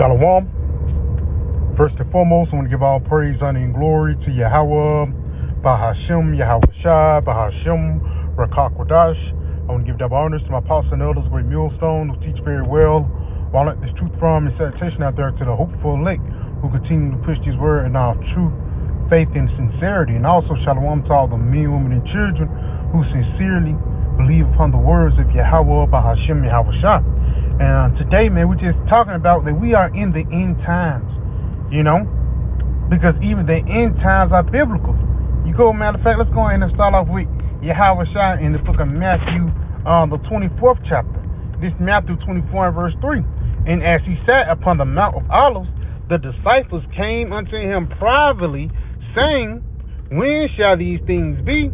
Shalom. First and foremost, I want to give all praise, honor, and glory to Yahweh, Bahashem, Yahweh Shai, Bahashem, Rakakwadash. I want to give double honors to my apostles and elders, great millstone, who teach very well. While let this truth from and salutation out there to the hopeful elect who continue to push this word in our true faith and sincerity. And also, shalom to all the men, women, and children who sincerely believe upon the words of Yahweh, Bahashem, Yahweh Shai. And today, man, we're just talking about that we are in the end times, you know, because even the end times are biblical. You go, matter of fact, let's go ahead and start off with Yahweh Shai in the book of Matthew, the 24th chapter. This Matthew 24 and verse 3. And as he sat upon the Mount of Olives, the disciples came unto him privately, saying, When shall these things be?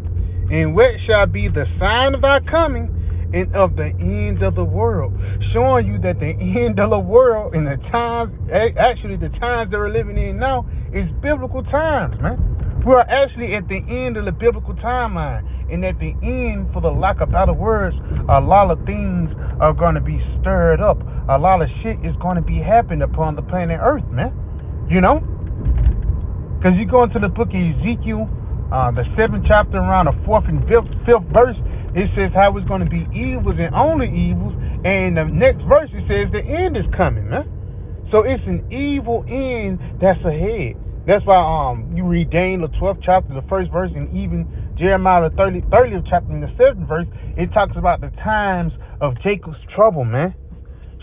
And what shall be the sign of our coming and of the end of the world? Showing you that the end of the world and the times, actually the times that we're living in now, is biblical times, man. We are actually at the end of the biblical timeline. And at the end, for the lack of better words, a lot of things are going to be stirred up. A lot of shit is going to be happening upon the planet Earth, man. You know? Because you go into the book of Ezekiel, the 7th chapter, around the 4th and 5th verse, it says how it's going to be evils and only evils. And the next verse, it says the end is coming, man. So it's an evil end that's ahead. That's why you read Daniel, the 12th chapter, the 1st verse, and even Jeremiah, the 30th chapter, in the 7th verse, it talks about the times of Jacob's trouble, man.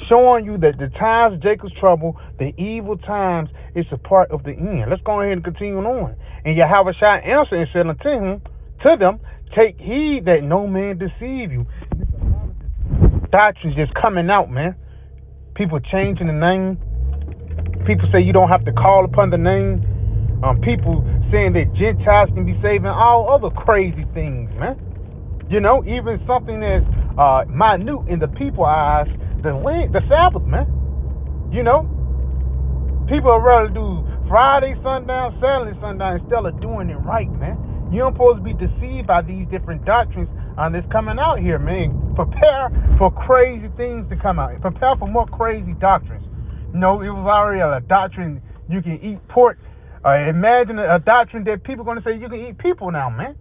Showing you that the times of Jacob's trouble, the evil times, is a part of the end. Let's go ahead and continue on. And Yahweh Shai answered and said to them, Take heed that no man deceive you. Doctrines just coming out, man. People changing the name. People say you don't have to call upon the name. People saying that Gentiles can be saved and all other crazy things, man. You know, even something that's minute in the people's eyes, the Sabbath, man. You know, people would rather do Friday sundown, Saturday sundown instead of doing it right, man. You don't supposed to be deceived by these different doctrines that's coming out here, man. Prepare for crazy things to come out. Prepare for more crazy doctrines. You know, it was already a doctrine you can eat pork. Imagine a doctrine that people are going to say you can eat people now, man.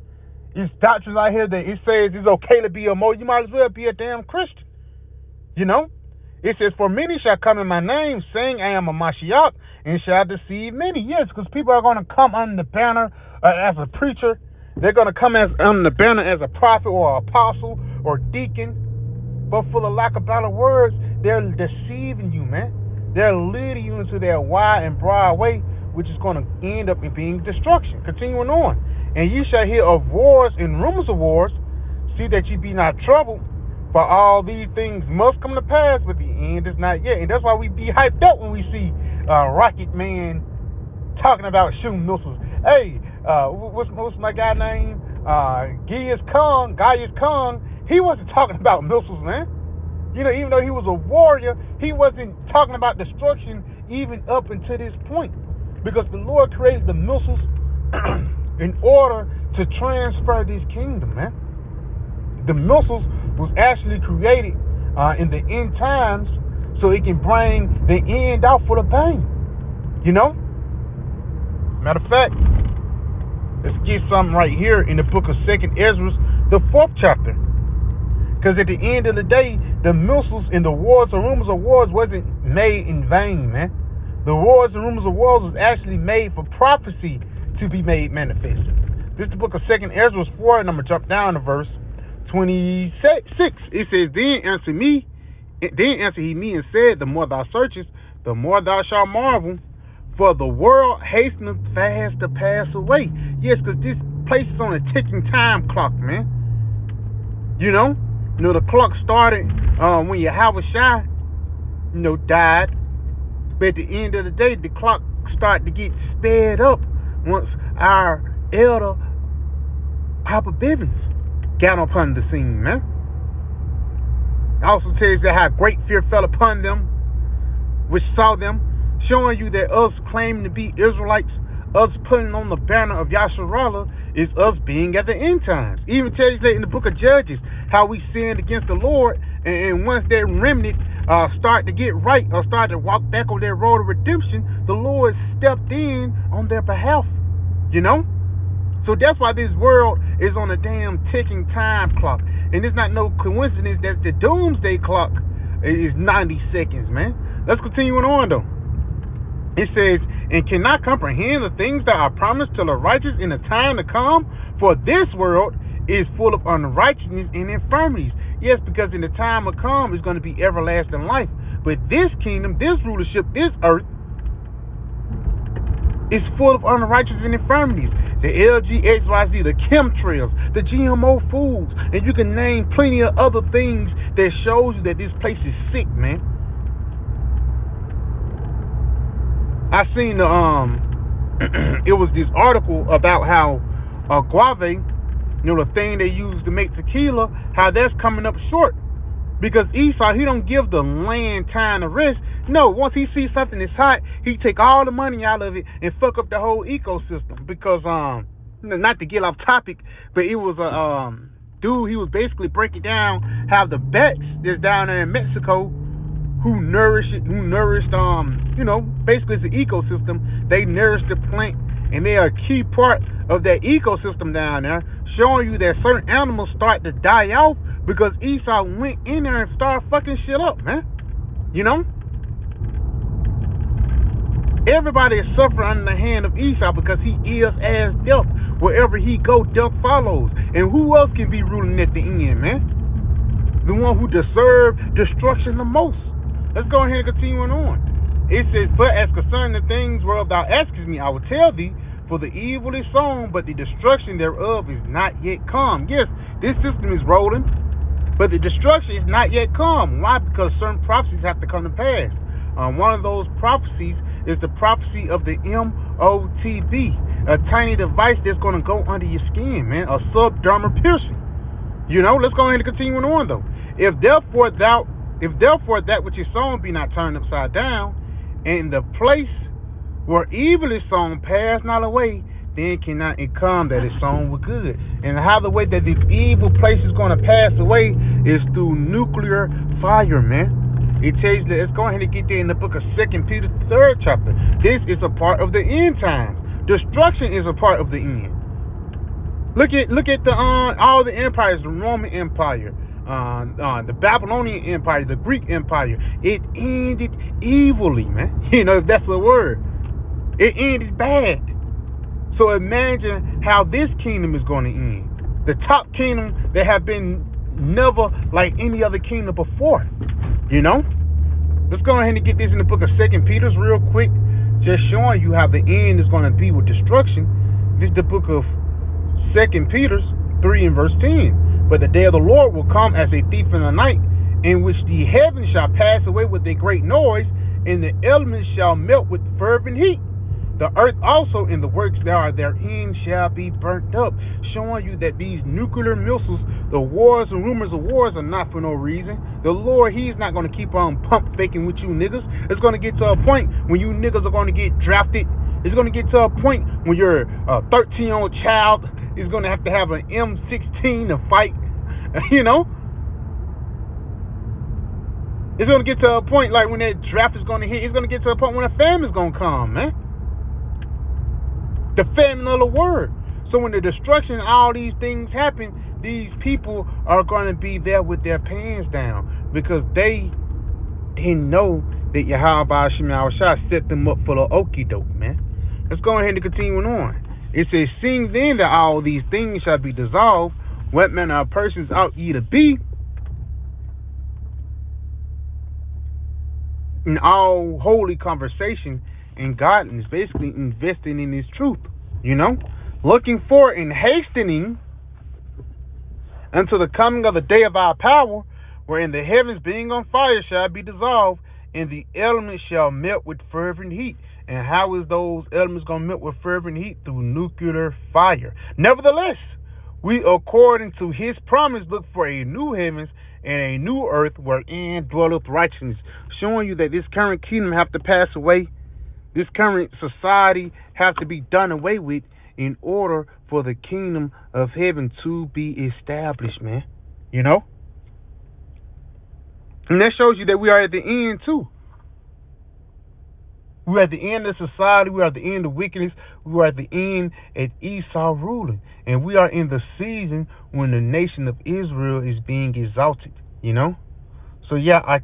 It's doctrines out here that it says it's okay to be a Mo. You might as well be a damn Christian. You know? It says, For many shall come in my name, saying I am a Mashiach, and shall deceive many. Yes, because people are going to come under the banner as a preacher. They're going to come under the banner as a prophet or apostle or deacon. But for the lack of better words, they're deceiving you, man. They're leading you into their wide and broad way, which is going to end up in being destruction. Continuing on. And ye shall hear of wars and rumors of wars. See that ye be not troubled. For all these things must come to pass, but the end is not yet. And that's why we be hyped up when we see Rocket Man talking about shooting missiles. Hey, what's my guy name? Gaius Kung. He wasn't talking about missiles, man. You know, even though he was a warrior, he wasn't talking about destruction even up until this point. Because the Lord created the missiles in order to transfer this kingdom, man. The missiles was actually created in the end times so it can bring the end out for the bang. You know? Matter of fact, let's get something right here in the book of 2nd Ezra, the 4th chapter. Because at the end of the day, the missiles and the wars or rumors of wars wasn't made in vain, man. The wars and rumors of wars was actually made for prophecy to be made manifest. This is the book of 2nd Ezra 4, and I'm going to jump down to verse 26. It says, Then answered he me and said, The more thou searchest, the more thou shalt marvel, for the world hasteneth fast to pass away. Yes, because this place is on a ticking time clock, man. You know, the clock started when Yahweh Shai, died. But at the end of the day, the clock started to get sped up once our elder Papa Bivens got upon the scene, man. It also tells you how great fear fell upon them, which saw them, showing you that us claiming to be Israelites, us putting on the banner of Yasharallah, is us being at the end times. Even tells you that in the book of Judges, how we sinned against the Lord, and once that remnant start to get right or start to walk back on their road of redemption, the Lord stepped in on their behalf. You know? So that's why this world is on a damn ticking time clock. And it's not no coincidence that the doomsday clock is 90 seconds, man. Let's continue on, though. It says, and cannot comprehend the things that are promised to the righteous in the time to come, for this world is full of unrighteousness and infirmities. Yes, because in the time to come is going to be everlasting life. But this kingdom, this rulership, this earth is full of unrighteousness and infirmities. The LGXYZ, the chemtrails, the GMO foods, and you can name plenty of other things that shows you that this place is sick, man. I seen the it was this article about how guave, the thing they use to make tequila, how that's coming up short. Because Esau, he don't give the land time to rest. No, once he sees something that's hot, he take all the money out of it and fuck up the whole ecosystem. Because not to get off topic, but it was a dude, he was basically breaking down how the bats that's down there in Mexico who nourished basically it's the ecosystem. They nourish the plant and they are a key part of that ecosystem down there, showing you that certain animals start to die off because Esau went in there and started fucking shit up, man. You know? Everybody is suffering under the hand of Esau because he is as death. Wherever he go, death follows. And who else can be ruling at the end, man? The one who deserved destruction the most. Let's go ahead and continue on. It says, but as concerning the things whereof thou askest me, I will tell thee, for the evil is sown, but the destruction thereof is not yet come. Yes, this system is rolling, but the destruction is not yet come. Why? Because certain prophecies have to come to pass. One of those prophecies is the prophecy of the MOTB, a tiny device that's going to go under your skin, man, a subdermal piercing. Let's go ahead and continue on, though. If therefore that which is sown be not turned upside down, and the place where evil is sown pass not away, then cannot it come that is sown with good. And how the way that this evil place is going to pass away is through nuclear fire, man. It tells you, let's go ahead and get there in the book of 2 Peter, 3rd chapter. This is a part of the end times. Destruction is a part of the end. Look at the all the empires, the Roman Empire, the Babylonian Empire, the Greek Empire. It ended evilly, man. If that's a word. It ended bad. So imagine how this kingdom is going to end. The top kingdom that have been never like any other kingdom before. Let's go ahead and get this in the book of 2 Peter real quick, just showing you how the end is going to be with destruction. This is the book of 2 Peter 3 and verse 10. But the day of the Lord will come as a thief in the night, in which the heavens shall pass away with a great noise, and the elements shall melt with fervent heat. The earth also and the works that are therein shall be burnt up, showing you that these nuclear missiles, the wars and rumors of wars are not for no reason. The Lord, he's not going to keep on pump faking with you niggas. It's going to get to a point when you niggas are going to get drafted. It's going to get to a point when your 13-year-old child is going to have an M16 to fight. It's going to get to a point like when that draft is going to hit, it's going to get to a point when a famine is going to come, man. The famine of the word. So when the destruction and all these things happen, these people are going to be there with their pants down because they didn't know that Yahweh Shem Yahushua set them up for the okie doke, man. Let's go ahead and continue on. It says, seeing then that all these things shall be dissolved, what manner of persons ought ye to be in all holy conversation and godliness, basically investing in this truth, looking for and hastening until the coming of the day of our power, wherein the heavens being on fire shall be dissolved, and the elements shall melt with fervent heat. And how is those elements going to melt with fervent heat? Through nuclear fire. Nevertheless, we, according to his promise, look for a new heavens and a new earth wherein dwelleth righteousness, showing you that this current kingdom have to pass away. This current society have to be done away with in order for the kingdom of heaven to be established, man. It And that shows you that we are at the end too. We're at the end of society. We're at the end of wickedness. We're at the end at Esau ruling. And we are in the season when the nation of Israel is being exalted, you know? So yeah, I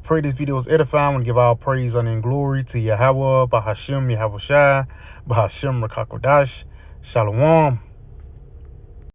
pray this video was edifying. I want to give all praise, honor, and glory to Yahweh, Bahashem, Yahweh Shai, Bahashem, Rakakodash, Shalom.